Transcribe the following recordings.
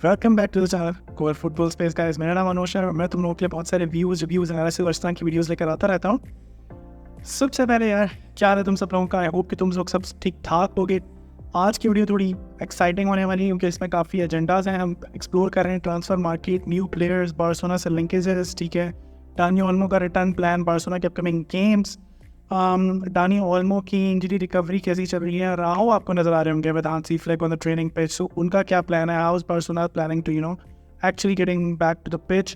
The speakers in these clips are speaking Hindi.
Welcome back to the channel core football space guys. मेरा नाम अनुष है और मैं तुम लोगों के लिए बहुत सारे व्यूज़ एनालिसिस और इस तरह की वीडियोस लेकर आता रहता हूँ। सबसे पहले यार, क्या हाल है तुम सब लोगों का? आई होप कि तुम लोग सब ठीक ठाक होगे। आज की वीडियो थोड़ी एक्साइटिंग होने वाली है क्योंकि इसमें काफ़ी एजेंडाज हैं। हम एक्सप्लोर कर रहे हैं transfer market, new players, Barcelona से लिंकेजेस, ठीक है, डानी ओल्मो का रिटर्न प्लान, बार्सिलोना के अपकमिंग गेम्स, डानी ओल्मो की इंजरी रिकवरी कैसी चल रही है, राहो आपको नजर आ रहे होंगे with Hansi Flick on the training pitch, so उनका क्या प्लान है, how is Barcelona planning to actually getting back to the pitch,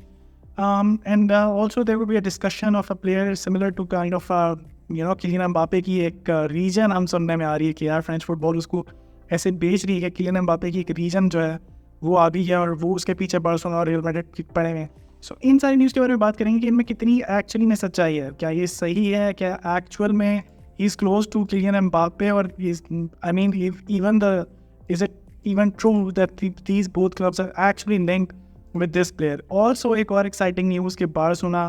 and also there will be a discussion of a player similar to kind of Kylian Mbappe की एक रीजन हम सुनने में आ रही है कि यार फ्रेंच फुटबॉल उसको ऐसे बेच रही है कि किलियन एम्बापे की एक रीजन जो है वो आ गई है और वो उसके पीछे बार्सिलोना और रियल मैड्रिड पड़े हुए हैं। सो इन सारी न्यूज़ के बारे में बात करेंगे कि इनमें कितनी एक्चुअली में सच्चाई है, क्या ये सही है, क्या एक्चुअल में ही is close to Kylian Mbappe, और I mean even the is it even true that these both clubs are actually linked with this player. Also एक और exciting news कि बार्सिलोना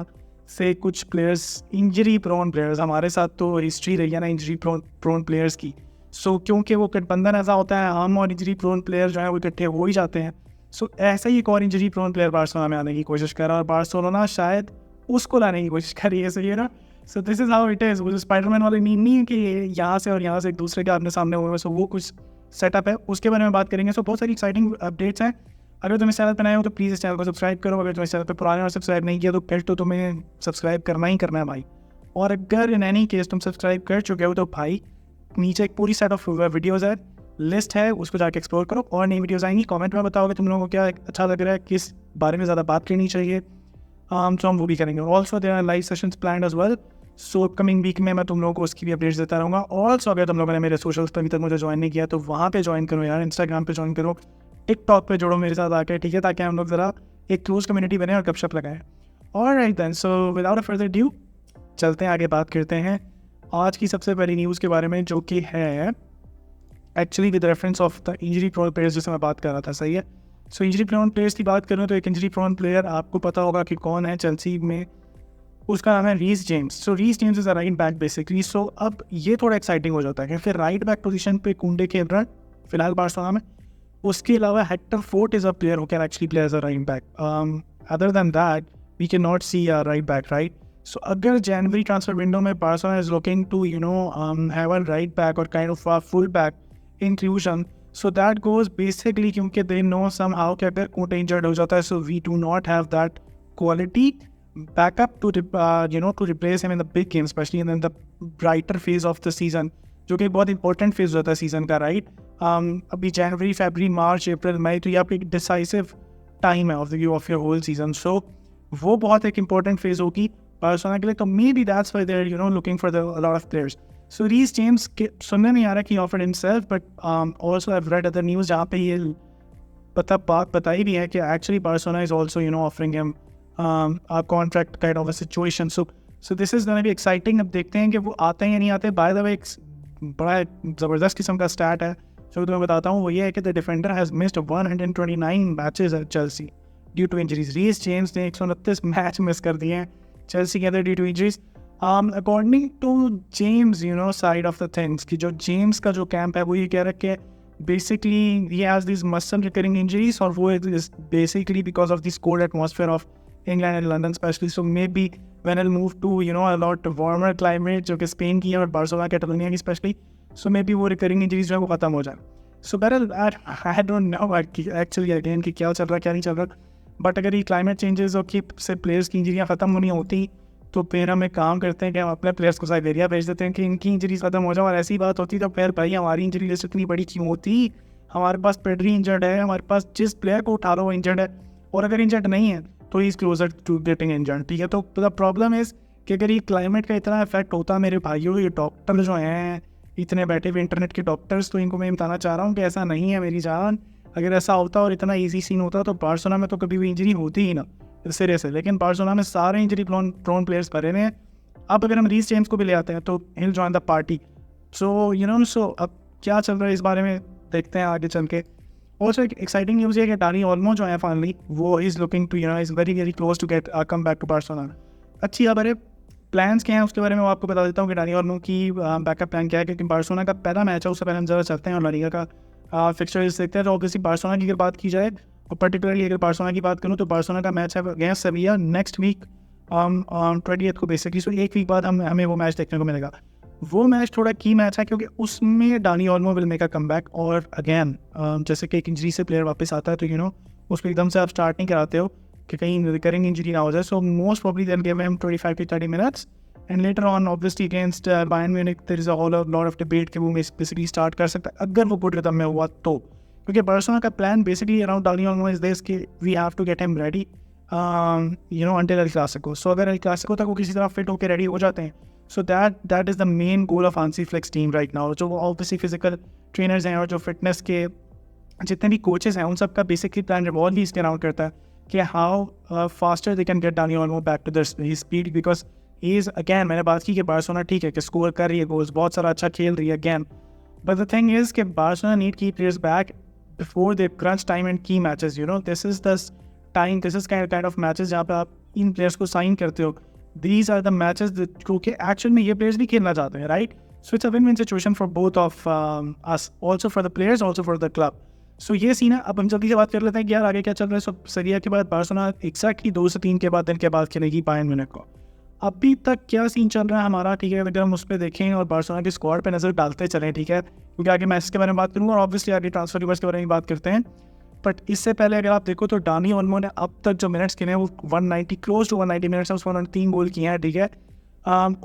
से कुछ players injury prone players, हमारे साथ तो history रही है ना injury prone players की, so क्योंकि वो गठबंधन ऐसा होता है, हम और injury prone players जो है वो इकट्ठे हो ही जाते हैं। so ऐसा ही एक और injury prone player बार्सिलोना में आने की कोशिश कर रहा है और बार्सिलोना शायद उसको लाने की कोशिश कर रही है, सही है ना। so this is how it is। वो जो स्पाइडरमैन वाली नींद नहीं है कि यहाँ से और यहाँ से एक दूसरे के आमने सामने हुए, so वो कुछ सेटअप है, उसके बारे में बात करेंगे। सो बहुत सारी एक्साइटिंग अपडेट्स हैं। अगर तुम इस चैनल पर नए हो तो प्लीज़ इस चैनल को सब्सक्राइब करो। अगर तुम इस चैनल पर पुराने और सब्सक्राइब नहीं किया तो फिर तो तुम्हें सब्सक्राइब करना ही करना है भाई। और अगर इन एनी केस तुम सब्सक्राइब कर चुके हो तो भाई नीचे एक पूरी सेट ऑफ वीडियोज़ है, लिस्ट है, उसको जाके एक्सप्लोर करो। और नई वीडियोज़ आएंगी, कॉमेंट में बताओगे तुम लोगों को क्या अच्छा लग रहा है, किस बारे में ज़्यादा बात करनी चाहिए, तो हम वो भी करेंगे। Also there are live sessions planned as well, so upcoming week में मैं तुम लोगों को उसकी भी अपडेट्स देता रहूँगा। ऑल्सो अगर तुम लोगों ने मेरे सोशल्स पर अभी तक मुझे ज्वाइन नहीं किया तो वहाँ पे ज्वाइन करो यार, इंस्टाग्राम पे ज्वाइन करो, टिकटॉक पे जोड़ो मेरे साथ आकर, ठीक है, ताकि हम लोग ज़रा एक क्लोज कम्युनिटी बने और गपशप लगाएं। Alright then, so without a further due चलते हैं आगे, बात करते हैं आज की सबसे पहली न्यूज़ के बारे में, जो कि है actually with reference of the injury prone players जिससे मैं बात कर रहा था, सही है। सो इंजरी प्रोन प्लेयर्स की बात करूँ तो एक इंजरी प्रोन प्लेयर आपको पता होगा कि कौन है चेल्सी में, उसका नाम है Reece James. So Reece James is a right back basically. So अब ये थोड़ा एक्साइटिंग हो जाता है कि फिर राइट बैक पोजीशन पे कुंडे खेल रहा है फिलहाल बार्सिलोना में। उसके अलावा Hector Fort is a player who can actually play as a right back. Other than that we can not see a right back, right. So अगर जनवरी ट्रांसफर विंडो में Barcelona is looking to have a right back और kind of a full back inclusion, so that goes basically क्योंकि दे नो सम हाउ कि अगर कुंडे इंजर्ड हो जाता है, so we do not have that quality backup to to replace him in the big game, especially in the brighter phase of the season, जो कि बहुत इंपॉर्टेंट फेज होता है सीजन का, राइट। अभी जनवरी, फरवरी, मार्च, अप्रैल, मई, तो ये आपकी डिसाइसिव टाइम है ऑफ योर होल सीजन। सो वो बहुत एक इंपॉर्टेंट फेज होगी बार्सिलोना के लिए, तो maybe that's why they are looking for the lot of players. So Reece James के सुनने में आ रहा है कि offered himself, but also I have read other news जहाँ पे ये बात बताई भी है कि actually Barcelona is also offering him a contract kind of a situation. So this is going to be exciting। अब देखते हैं कि वो आते हैं या नहीं आते। बाय द वे एक बड़ा ज़बरदस्त किस्म का स्टैट है जो तुम्हें बताता हूँ, वो ये है कि the defender has missed 129 matches at Chelsea due to injuries. Reece James ने 129 मैच मिस कर दिए हैं चेल्सी के अंदर due to injuries. According to James side of the things, कि जो जेम्स का जो कैंप है वो ये कह रहा है कि basically he has this muscle recurring injuries, और वो is basically because of this cold atmosphere of England and London especially. So maybe when I'll move to a lot warmer climate जो कि स्पेन की है और बार्सिलोना कैटालोनिया की स्पेशली, so maybe वो रिकरिंग इंजरीज जो है वो ख़त्म हो जाए। So बहरहाल I don't know actually again कि क्या चल रहा है क्या नहीं चल रहा, बट अगर ये क्लाइमेट चेंजेस और कि से प्लेयर्स की इंजरियाँ ख़त्म होनी होती तो फिर हम एक काम करते हैं कि हम अपने प्लेयर्स को साइबेरिया भेज देते हैं कि इनकी इंजरीज ख़त्म हो जाए। और ऐसी बात होती तो फिर भाई हमारी इंजरी लिस्ट इतनी बड़ी क्यों होती? हमारे पास पेड्री इंजर्ड है, हमारे पास जिस प्लेयर को उठा लो वो इंजर्ड है, और अगर इंजर्ड नहीं है तो he is closer to getting injured, ठीक है। तो द प्रॉब्लम इज़ कि अगर ये क्लाइमेट का इतना इफेक्ट होता मेरे भाइयों, ये डॉक्टर जो हैं इतने बैठे हुए इंटरनेट के डॉक्टर्स, तो इनको मैं बताना चाह रहा हूँ कि ऐसा नहीं है मेरी जान। अगर ऐसा होता और इतना ईजी सीन होता तो बार्सिलोना में तो कभी भी इंजरी होती ही ना सिरे से। लेकिन बार्सिलोना में सारे इंजरी प्रोन प्लेयर्स भरे हुए हैं। अब अगर हम रीस जेम्स को भी ले आते हैं तो हिल जॉइन द पार्टी। सो अब क्या चल रहा है इस बारे में देखते हैं आगे चल के। ऑल्सो एक एक्साइटिंग न्यूज़ है कि डानी ओल्मो जो है फाइनली वो is looking to is very close to get come back to Barcelona. अच्छी खबर है। प्लान्स क्या हैं उसके बारे में मैं आपको बता देता हूँ कि डानी ओल्मो की बैकअप प्लान क्या है, क्योंकि बार्सिलोना का पहला मैच है, उससे पहले हम ज़रा चलते हैं और ला लीगा का फिक्सचर्स देखते हैं। तो ऑब्वियसली बार्सिलोना की अगर बात की जाए और पर्टिकुलरली अगर बार्सिलोना की बात करूँ तो बार्सिलोना का मैच है अगेंस्ट सेविया नेक्स्ट वीक 20th को बेसिकली। सो एक वीक बाद हमें वो मैच देखने को मिलेगा। वो मैच थोड़ा की मैच है क्योंकि उसमें Dani Olmo will make a comeback. और अगेन जैसे कि एक इंजरी से प्लेयर वापस आता है तो उसको एकदम से आप स्टार्ट नहीं कराते हो कि कहीं रिकरिंग इंजरी ना हो जाए। So most probably then give him 25 to 30 minutes and later on obviously against Bayern Munich there is a whole lot of debate कि वो बेसिकली स्टार्ट कर सकता है अगर वो गुड रिदम में हुआ तो, क्योंकि बार्सिलोना का plan basically around Dani Olmo is this कि we have to get him ready until El Clasico. So अगर एल क्लासिको तक वो किसी तरह फिट होकर रेडी हो जाते हैं, so that is the main goal of Hansi flix team right now. जो ऑब्वियसली फिजिकल ट्रेनर्स हैं और जो फिटनेस के जितने भी कोचेस हैं उन सब का बेसिकली प्लान रिवॉल्व भी इसके अराउंड करता है कि how faster they can get Dani Olmo back to their speed, because he is again मैंने बात की कि बार्सिलोना ठीक है कि स्कोर कर रही है गोल्स, बहुत सारा अच्छा खेल रही है again, but the thing is कि Barcelona need key players back before the crunch time and key matches. This is the time, this is kind of matches जहाँ पे आप इन प्लेयर्स को साइन करते हो। These are the matches क्योंकि एक्चुअल में ये प्लेयर्स भी खेलना चाहते हैं right. So it's a win win situation for both of us, also for the players, also for the club. So ये सीन है। अब हम जल्दी से बात कर लेते हैं कि यार आगे क्या चल रहा है। सो सेरिया के बाद बार्सिलोना एक्जैक्टली 2 से 3 दिन के बाद खेलेगी बायर्न म्यूनिख को। अभी तक क्या सीन चल रहा है हमारा, ठीक है, अगर हम उस पर देखें और बार्सिलोना के स्क्वाड पे नज़र डालते चलें, ठीक है, क्योंकि आगे मैच के बारे में बात करूँगा और ऑब्वियसली आगे ट्रांसफर रिवर्स के बारे में बात करते हैं। बट इससे पहले अगर आप देखो तो डानी ओल्मो ने अब तक जो मिनट्स खेले हैं वो 190 क्लोज टू 190 मिनट्स है, उसको उन्होंने 3 गोल किए हैं, ठीक है।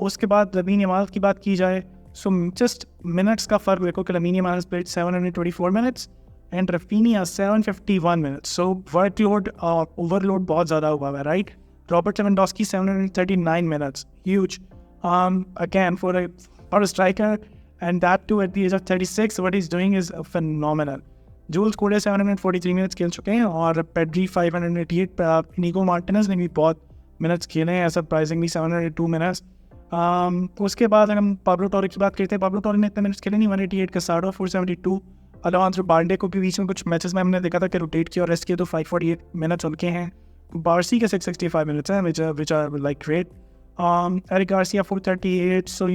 उसके बाद लमीन यमाल की बात की जाए, सो जस्ट मिनट्स का फ़र्क देखो कि Lamine Yamal played 724 minutes and Raphinha 751 minutes. So workload overload बहुत ज़्यादा हुआ है right. Robert Lewandowski 739 minutes, huge again for a striker and that too at the age of 36 what is doing is phenomenal. Jules Kounde 743 minutes खेल चुके हैं और पेड्री 588, निको मार्टिनेज ने भी बहुत मिनट्स खेले हैं सरप्राइजिंगली 702 मिनट्स। उसके बाद अगर हम पाब्लो टोरे की बात करते हैं, पाब्लो टोरे ने इतने मिनट्स खेले नहीं, 188 का साडो 472। अलोहांद्रो बाल्डे को भी बीच में कुछ मैचेस में हमने देखा था कि रोटेट किया और रेस्ट किया तो 548 मिनट्स उनके हैं। बार्सी के 665 मिनट्स हैं which are like great. Eric Garcia 438, so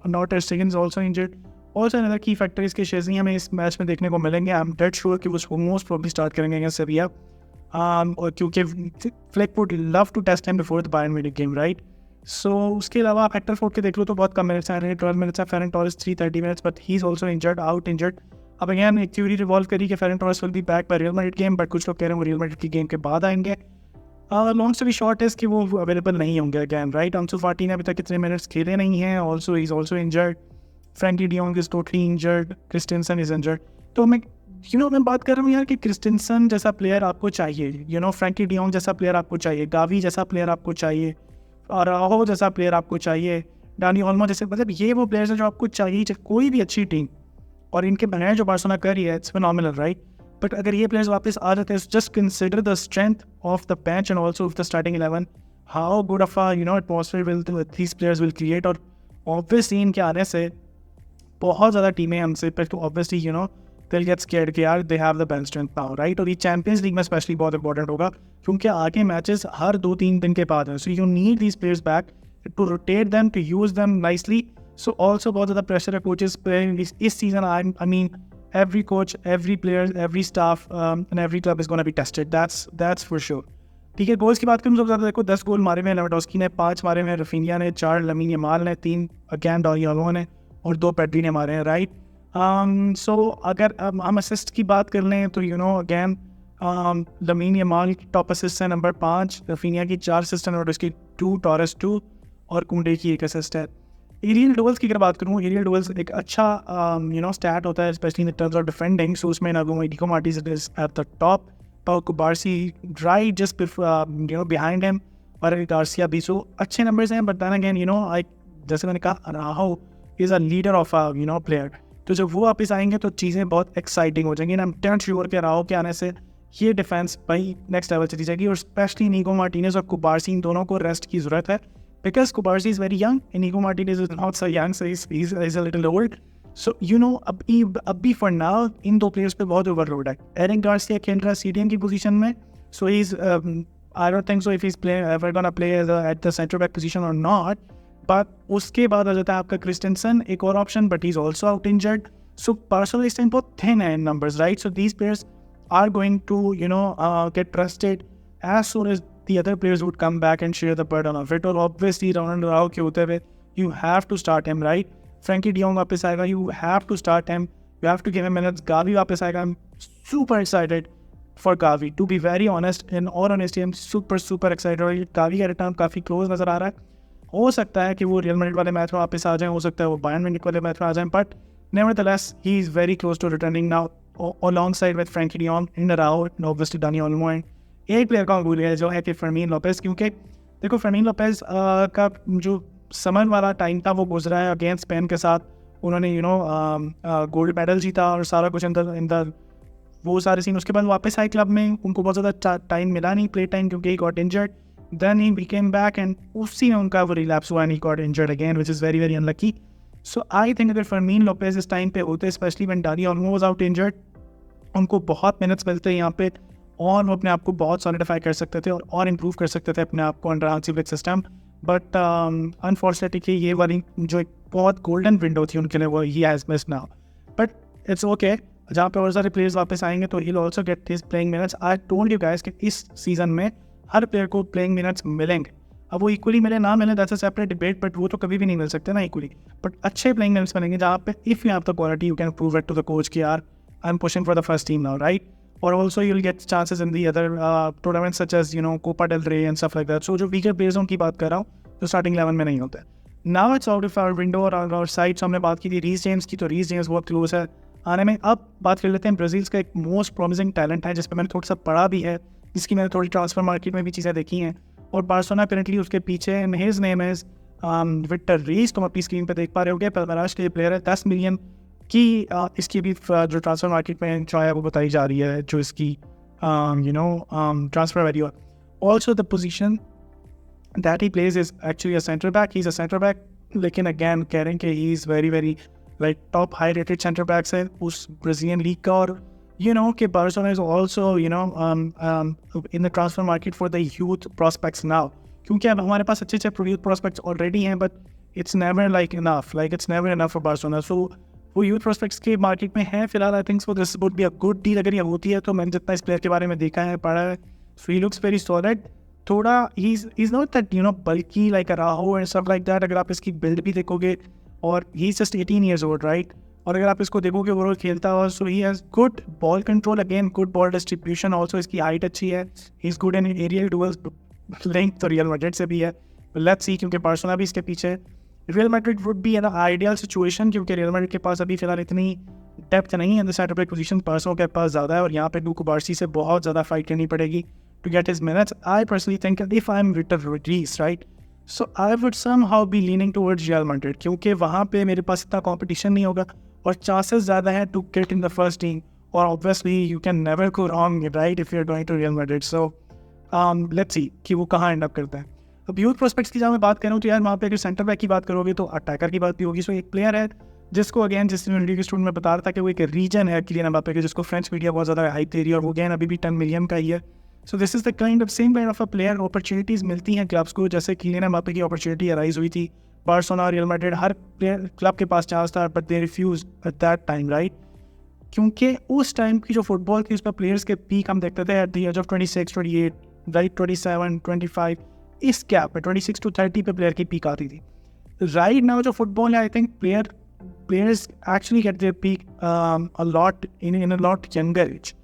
not ter Stegen also injured. Also another key factor इसके शेज़नी हमें इस मैच में देखने को मिलेंगे। आई एम डेड श्योर कि वो मोस्ट प्रोबब्ली स्टार्ट करेंगे अगेंस्ट सेविया, और क्योंकि Flick would love to test him before the Bayern Munich game right. So उसके अलावा आप हेक्टर फोर्ड के देख लो तो बहुत कम मिनट्स हैं, 12 मिनट्स है। Ferran Torres 330 minutes, but he is also injured, out injured. अब अगेन एक थ्योरी रिवॉल्व करी कि Ferran Torres will be back by Real Madrid game, but कुछ लोग कह रहे हैं वो रियल मैड्रिड की गेम के बाद आएंगे। लॉन्ग स्टोरी शॉर्ट इज कि वो अवेलेबल नहीं होंगे अगैन राइट। अंसु फाटी ने अभी तक इतने मिनट्स खेले नहीं हैं, also he is also injured. Frenkie de Jong is totally injured, Christensen is injured. तो मैं मैं बात कर रहा हूँ यार कि क्रिस्टेंसन जैसा प्लेयर आपको चाहिए, फ्रैंकी डियोंग जैसा प्लेयर आपको चाहिए, गावी जैसा प्लेयर आपको चाहिए, और राहो जैसा प्लेयर आपको चाहिए, डानी ओल्मो जैसे, मतलब ये वो प्लेयर्स हैं जो आपको चाहिए कोई भी अच्छी टीम। और इनके बगैर जो बार्सिलोना कर रही है इट्स फिनोमिनल राइट। बट अगर ये प्लेयर्स वापस आ जाते हैं, just consider the strength of the bench and also of the starting 11, how good of atmosphere will these players will create. और ऑब्वियसली इनके आने से बहुत ज़्यादा टीमें हमसे पर तो ऑब्वियसली they'll get scared कि यार they have the bench strength now right। और ये चैंपियंस लीग में स्पेशली बहुत इंपॉर्टेंट होगा क्योंकि आगे मैचेस हर 2-3 दिन के बाद हैं। So you need these players back to rotate them, to use them nicely। So also बहुत ज़्यादा प्रेशर है कोचेस पे इस season. I mean every coach, every player, every staff and every club is going to be tested, that's for sure। ठीक है, गोल्स की बात करूँ सबसे ज़्यादा देखो 10 गोल मारे हुए हैं लेवेंडोस्की ने, 5 मारे हुए हैं रफीनिया ने, 4 लमीन यमाल ने, 3 अगैन डानी ओल्मो ने और 2 पेड्री ने मारे हैं राइट। सो अगर हम असिस्ट की बात कर लें तो अगैन लमीन यमाल की टॉप असिस्ट है नंबर 5, रफीनिया की 4 असिस्ट है और उसकी 2, टॉरेस 2 और कुंडे की 1 असिस्ट है। एरियल डुअल्स की अगर बात करूँ, एरियल डुअल्स एक अच्छा स्टैट होता है specially in terms of defending. So उसमें Nico Martinez is at the top, Pau Barsi right just behind him, और गार्सिया भी। सो अच्छे नंबर्स हैं, बट देन अगेन आई जैसे मैंने कहा राहो is a leader of a player. तो जब वो वापस आएंगे तो चीज़ें बहुत एक्साइटिंग हो जाएंगी। आई एम श्योर के राहो के आने से ये डिफेंस भाई नेक्स्ट लेवल चली जाएगी। और स्पेशली निको मार्टिनेज और कुबार्सी इन दोनों को रेस्ट की ज़रूरत है because Cubarsi is very young and Nico Martinez is not so young, so is a little old. So अभी फॉर नाउ इन 2 प्लेयर्स पे बहुत ओवरलोड है। एरिक गार्सिया खेल रहा है सीडीएम की पोजीशन में, so he is I don't think so if he is ever gonna play at the centre back position और नॉट। बट उसके बाद आ जाता है आपका क्रिस्टेंसन, एक और option, but he is also out injured. So Barcelona इस टाइम बहुत थिन है in numbers right. So these players are going to, get trusted as soon as the other players would come back and share the burden of it. और obviously Ronaldo के होते हुए you have to start him, right? Frankie de Jong वापस आएगा, you have to start him, you have to give him minutes. Gavi वापस आएगा, I'm super excited for Gavi, to be very honest. In all honesty, I'm super excited. और Gavi का रिटर्न काफ़ी क्लोज नज़र आ रहा है. हो सकता है कि वो रियल मैड्रिड वाले मैच में वापस आ जाए, हो सकता है वो बायर्न म्यूनिख वाले मैच में आ जाए, but nevertheless he is very close to returning now alongside with Frankie de Jong, Araujo and obviously Dani Olmo. एक प्लेयर का भूल गया जो है कि फर्मीन लोपेज, क्योंकि देखो फर्मीन लोपेज का जो समर वाला टाइम था वो गुजरा है अगेंस्ट स्पेन के साथ. उन्होंने गोल्ड मेडल जीता और सारा कुछ अंदर वो सारे सीन. उसके बाद वापस आए क्लब में, उनको बहुत ज़्यादा टाइम मिला नहीं, प्ले टाइम, क्योंकि he got injured. Then he became back and उसी में उनका वो relapse हुआ and he got injured again, which is very unlucky. So I think अगर फर्मीन लोपेज इस टाइम पे होते, especially when Dani Olmo was out injured, उनको बहुत मिनट्स मिलते यहाँ पे और वो अपने आप को बहुत सॉलिडिफाई कर सकते थे और इम्प्रूव कर सकते थे अपने आप को under Hansi Flick system. But unfortunately ये वाली जो एक बहुत गोल्डन विंडो थी उनके लिए वो he has missed now. But it's okay, जहाँ पे और सारे प्लेयर्स वापस आएंगे तो he will also get his playing minutes. I told you guys कि इस सीजन में हर प्लेयर को प्लेइंग मिनट्स मिलेंगे. अब वो इक्वली मिले ना मिले that's a separate debate, but वो तो कभी भी नहीं मिल सकते ना इक्वली. बट अच्छे प्लेइंग मिनट्स मिलेंगे जहाँ पे if you have the quality you can prove it to the coach कि यार I am pushing for the first team now, right? और also you will get chances in the other tournaments such as Copa del Rey and stuff like that. So जो वीकर प्लेयर्सों की बात कर रहा हूँ जो स्टार्टिंग 11 में नहीं होते. Now it's out of our window और आवर साइड. हमने बात की थी रीस जेम्स की, तो रीस जेम्स बहुत क्लोज है आने में. अब बात कर लेते हैं ब्राज़ील का एक मोस्ट प्रॉमिसिंग टैलेंट है जिस पर मैंने थोड़ा सा पढ़ा भी है, जिसकी मैंने थोड़ी ट्रांसफर मार्केट में भी चीज़ें देखी हैं. और बार्सिलोना अपरेंटली उसके पीछे and his name is Victor Reis. तुम अपनी स्क्रीन पे देख पा रहे होगे, पलमराश के प्लेयर है. 10 मिलियन की इसकी भी जो ट्रांसफर मार्केट में जो है वो बताई जा रही है, जो इसकी ट्रांसफर वैल्यू है. Also the position that he plays is actually a centre back. He is a centre back, लेकिन अगैन कह रहे हैं कि he is very like top high rated centre backs है उस ब्राज़ीलियन लीग का. और कि Barcelona is also in the transfer market for the youth prospects now, क्योंकि अब हमारे पास अच्छे youth prospects already हैं, but it's never it's never enough for Barcelona. So वो youth prospects के market में है फिलहाल. I think so this would be a good deal अगर ये होती है तो. मैंने जितना इस प्लेयर के बारे में देखा है, पढ़ा है, so he looks very solid. थोड़ा he's not that bulky like Araujo and stuff like that. अगर आप इसकी build भी देखोगे, और he's just 18 years old, right? और अगर आप इसको देखोगे ओवरऑल खेलता हुआ, so he has good ball control, again good ball distribution. Also इसकी हाइट अच्छी है, he is good in aerial duels. Link तो रियल मैड्रिड से भी है, लेट्स सी, क्योंकि बार्सिलोना भी इसके पीछे. Real Madrid would be an ideal situation, क्योंकि रियल मैड्रिड के पास अभी फिलहाल इतनी डेप्थ नहीं है in the centre back position. Barcelona के पास ज़्यादा है और यहाँ पे लूका बार्सी से बहुत ज़्यादा फाइट करनी पड़ेगी to get his minutes. I personally think if I am Victor Reis, right, so I would somehow be leaning towards Real Madrid, क्योंकि वहाँ पे मेरे पास इतना कॉम्पिटिशन नहीं होगा और चांसेस ज़्यादा हैं to get in the first team. और obviously you can never go wrong, right, if you are going to Real Madrid. So let's see कि वो कहाँ एंड अप करता है. अब यूथ प्रोस्पेक्ट्स की जब मैं बात करूँ तो यार वहाँ पे अगर सेंटर बैक की बात करोगे तो अटैकर की बात भी होगी. सो एक प्लेयर है जिसको अगेन जिस वीडियो के स्टूडेंट में बता रहा था कि वो एक रीजन है किलियन एम्बाप्पे के, जिसको फ्रेंच मीडिया बहुत ज़्यादा हाइप दे रही है, और वो अगेन अभी भी 10 मिलियन का ही है. So this is the same kind of a player. Opportunities मिलती हैं क्लब्स को, जैसे किलियन एम्बाप्पे की अपॉर्चुनिटी अराइज हुई थी. बार्सिलोना, रियल मैड्रिड, हर प्लेयर क्लब के पास चांस था, but they refuse at that time, right? क्योंकि उस टाइम की जो फुटबॉल थी उस पर प्लेयर्स के पीक हम देखते थे at the age of 26, 28, right, 27, 25, इस गैप में 26 to 30 पे प्लेयर की पीक आती थी. राइट नाउ जो फुटबॉल है, I think players actually get their peak a lot in a lot younger age.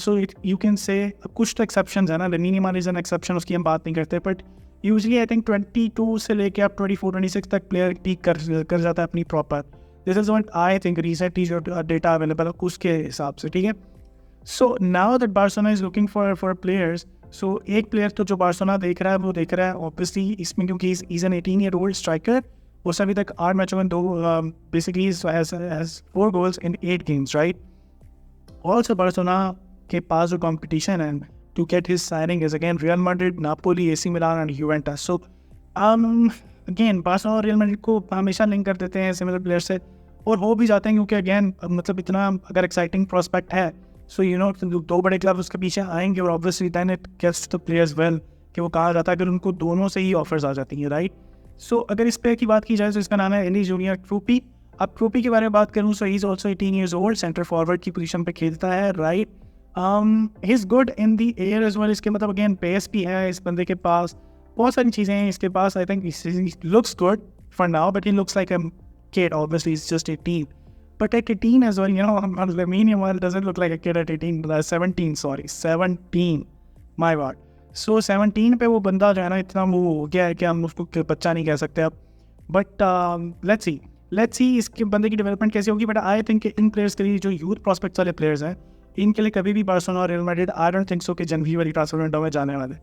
So you can say कुछ तो exceptions है ना, lamin Yamal is an exception, उसकी हम बात नहीं करते, but usually I think 22 से लेके आप 24-26 तक प्लेयर पीक कर जाता है अपनी proper. This is what I think recently जो डेटा अवेलेबल है उसके हिसाब से, ठीक है. So now that Barcelona is looking for players, so एक प्लेयर तो जो बार्सिलोना देख रहा है वो देख रहा है ऑब्वियसली इसमें, क्योंकि इज एन 18-year-old स्ट्राइकर. उसने अभी तक 8 मैचों में 2 basically has 4 goals in 8 games, right. Also Barcelona के पास जो कॉम्पिटिशन है to get his signing is again Real Madrid, Napoli, AC Milan and Juventus. So again Barcelona और Real Madrid को हमेशा लिंक कर देते हैं सिमिलर प्लेयर से, और हो भी जाते हैं क्योंकि अगेन मतलब इतना अगर एक्साइटिंग प्रोस्पेक्ट है, सो यू नो 2 बड़े क्लब उसके पीछे आएंगे, और obviously then it gets the players well कि वो कहा जाता है अगर उनको दोनों से ही ऑफर्स आ जाती हैं, राइट. सो अगर इस प्लेयर की बात की जाए तो इसका नाम है एली जूनियर ट्रूपी. अब ट्रूपी के बारे में बात करूँ, so he is also 18 years old, centre forward की पोजीशन पे खेलता है, right. He is good in the air as well. इसके मतलब अगेन पेस भी है इस बंदे के पास, बहुत सारी चीज़ें हैं इसके पास. I think looks good for now, but he looks like a kid. Obviously he's just 18, but at 18 as well, you know, Lamine Yamal doesn't look like a kid at 18. 17, sorry, 17, my god. So 17 पे वो बंदा जो है ना इतना वो हो गया है कि हम उसको बच्चा नहीं कह सकते अब. बट लेट्स सी इसके बंदे की डेवलपमेंट कैसी होगी. But I think in players के लिए जो यूथ प्रॉस्पेक्ट्स वाले प्लेयर्स हैं, इनके लिए कभी भी बार्सिलोना और Real Madrid, I don't think so कि जनवरी वाली ट्रांसफर विंडो में जाने वाले.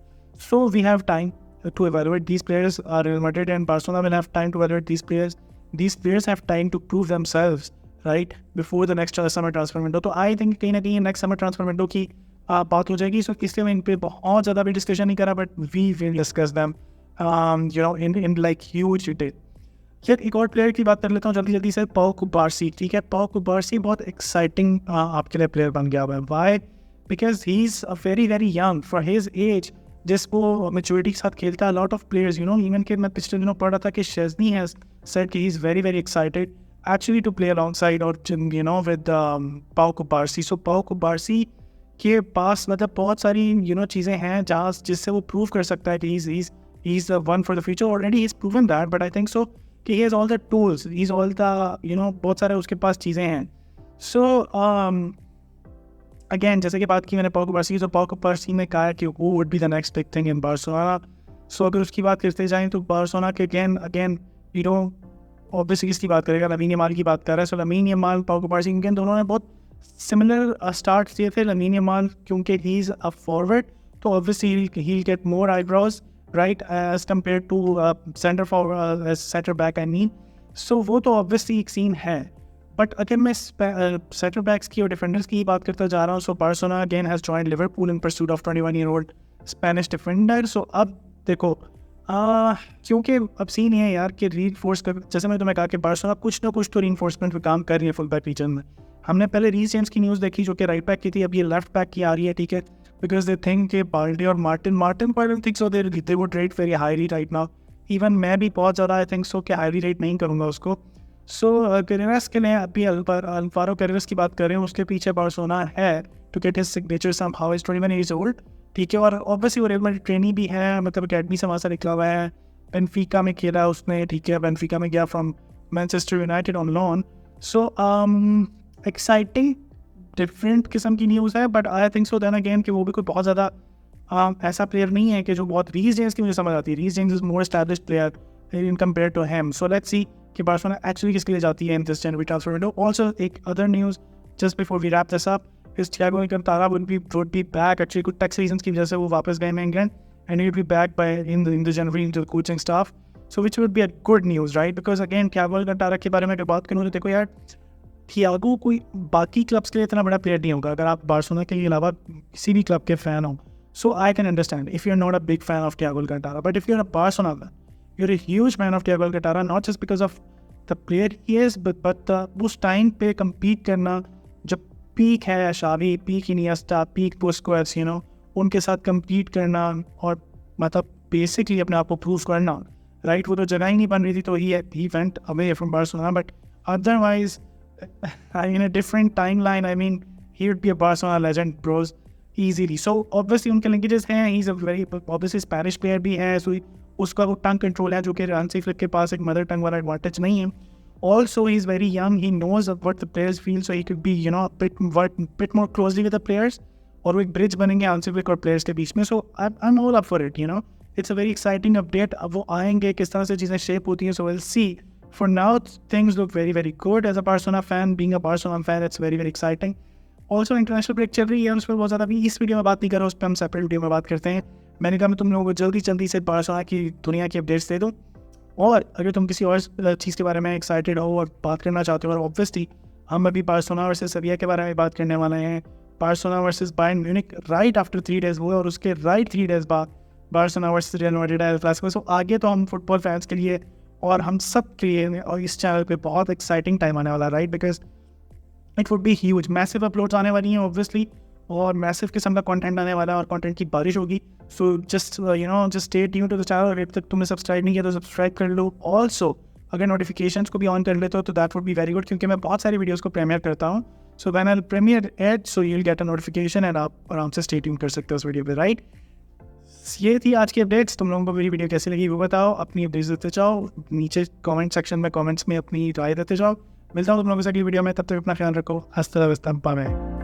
So we have time to evaluate these players. Real Madrid and Barcelona will have time to evaluate these players. These players have time to prove themselves, right, before the next summer transfer window. तो I think कहीं ना कहीं next summer transfer window की बात हो जाएगी. So इसलिए मैं इन पे बहुत ज़्यादा भी डिस्कशन नहीं करा, but we will discuss them, you know, in like huge detail. फिर एक और प्लेयर की बात कर लेता हूँ जल्दी से, पाउ कुबार्सी. ठीक है, पाउ कुबार्सी बहुत एक्साइटिंग आपके लिए प्लेयर बन गया हुआ है. Why? Because he is very very young for his age. जिसको मेच्योरिटी के साथ खेलता है. Lot of players, you know, even कि मैं पिछले दिनों पढ़ रहा था कि शेज़नी हैज़ सेड कि he is very very excited actually to play alongside और you know with Pau Cubarsi. सो पाउ कुबार्सी के पास मतलब बहुत सारी यू नो चीज़ें हैं जहाँ जिससे वो प्रूव कर सकता है कि he is the one for the future. Already he is proven that, but I think so कि he has all the tools, he is all the you know, बहुत सारे उसके पास चीज़ें हैं. सो अगेन जैसे कि बात की मैंने पाउ कुबार्सी, तो पाउ कुबार्सी ने कहा कि वो would be the next big thing in Barcelona. So अगर उसकी बात करते जाएँ तो बार्सिलोना के अगेन यू नो ऑब्वियसली इसकी बात करेगा, लमीन यमाल की बात कर रहा है. सो लमीन यमाल, पाउ कुबार्सी, अगेन दोनों ने बहुत सिमिलर स्टार्ट दिए थे. लमीन यमाल क्योंकि ही इज़ अ फॉरवर्ड, तो obviously he will get more eyebrows right as compare to centre back I mean. So वो तो ऑब्वियसली एक सीन है. बट अगर मैं सेंटर बैक्स की और डिफेंडर्स की बात करता जा रहा हूँ, so Barcelona again has joined Liverpool in pursuit of 21-year-old Spanish defender. So अब देखो क्योंकि अब सीन ये है यार कि रीइंफोर्स कर, जैसे मैंने तुम्हें कहा कि बार्सिलोना कुछ ना कुछ तो रीइंफोर्समेंट पे काम कर रही है फुल बैक रीजन में. हमने पहले रीस जेम्स की न्यूज़ देखी जो कि राइट बैक की थी, अब ये लेफ्ट बैक की आ रही है. ठीक है, बिकॉज दे थिंक कि बाल्डे और Martin I don't think so they would rate very highly right now. Even मैं भी बहुत ज़्यादा आई थिंक सो कि हाईली रेट नहीं करूँगा उसको. सो कैरेरास के लिए अभी अल्वारो कैरेरास की बात कर रहे हैं, उसके पीछे बार्सिलोना है to get his signature somehow. Is 21 years old. ठीक है, और ऑब्वियसली वो रियल मैड्रिड ट्रेनी भी है, मतलब अकेडमी से वहाँ से निकला हुआ है. बेनफिका में खेला उसने. ठीक है, बेनफिका में गया from Manchester United on loan. So exciting different किस्म की न्यूज़ है. But I think so then again कि वो भी कोई बहुत ज़्यादा ऐसा प्लेयर नहीं है कि जो बहुत रीस जेम्स की मुझे समझ आती है. Reece James is more established player in compare to him. So let's see कि बार्सिलोना एक्चुअली किसके लिए जाती है in this January transfer window. Also एक other news just before we wrap this up is Thiago Alcantara would be back. Actually कुछ टैक्स रीजंस की वजह से वो वापस गए हैं England, and he will be back by in the January in the coaching staff. So which would be a good news right, because again Thiago Alcantara के बारे में अगर बात करूँ तो देखो यार, थियागो कोई बाकी क्लब्स के लिए इतना बड़ा प्लेयर नहीं होगा अगर आप बार्सिलोना के अलावा किसी भी क्लब के फैन हो. So I can understand if you are not a big fan of Thiago Alcantara, but if you are a Barcelona fan, you are a huge fan of Thiago Alcantara, not just because of the player he is but उस टाइम पे कम्पीट करना जब पीक है Xavi, peak Iniesta, peak Busquets, you know, उनके साथ कम्पीट करना और मतलब बेसिकली अपने आप को प्रूव करना राइट. वो तो जगह ही नहीं बन रही थी, तो he went away from Barcelona. But otherwise in a different timeline, I mean, he would be a Barcelona legend, bros, easily. So obviously उनके linkages हैं. He's a very obviously Spanish player भी है, so उसका वो टंग कंट्रोल है जो कि हांसी फ्लिक के पास एक मदर टंग वाला एडवांटेज नहीं है. Also he's very young, he knows what the players feel, so he could be, you know, a bit more closely with the players, और वो एक ब्रिज बनेंगे हांसी फ्लिक और प्लेयर्स के बीच में. So I'm all up for it, you know, it's a very exciting update. अब वो आएंगे किस तरह से चीज़ें शेप होती हैं, so we'll see. For now, things look very, very good. As a Barcelona fan, being a Barcelona fan, it's very, very exciting. Also, international break चल रही है, उस पर बहुत ज़्यादा भी इस वीडियो में बात नहीं कर रहा, उस पर हम सेपरेट वीडियो में बात करते हैं. मैंने कहा मैं तुम लोगों को जल्दी से बार्सिलोना की दुनिया की अपडेट्स दे दूँ, और अगर तुम किसी और चीज़ के बारे में एक्साइटेड हो और बात करना चाहते हो, और ऑब्वियसली हम अभी बार्सिलोना वर्सेस सेविया के बारे में बात करने वाले हैं. Barcelona versus Bayern Munich right after 3 days हुए, और उसके राइट 3 days बाद Barcelona versus Real Madrid El Clasico. So आगे तो हम फुटबॉल फैंस के लिए और हम सब के लिए और इस चैनल पे बहुत एक्साइटिंग टाइम आने वाला है right, because it would be huge. Massive uploads आने वाली हैं ऑब्वियसली, और मैसिव किस्म का कंटेंट आने वाला है, और कंटेंट की बारिश होगी. So just you know just stay tuned to the channel. अगर तक तुमने सब्सक्राइब नहीं किया तो सब्सक्राइब कर लो. ऑल्सो अगर नोटिफिकेशंस को भी ऑन कर लेते हो तो that would be very good, क्योंकि मैं बहुत सारी वीडियोज़ को प्रीमियर करता हूँ. So when I premiered so you will get a notification and आप आराम से स्टे ट्यून कर सकते हो उस वीडियो पे, राइट। ये थी आज की अपडेट्स। तुम लोगों को मेरी वीडियो कैसी लगी वो बताओ, अपनी अपडेट्स देते जाओ, नीचे कमेंट सेक्शन में कमेंट्स में अपनी राय देते जाओ। मिलता हूँ तुम लोगों से अगली वीडियो में, तब तक अपना ख्याल रखो। हंसते रहो, बाय।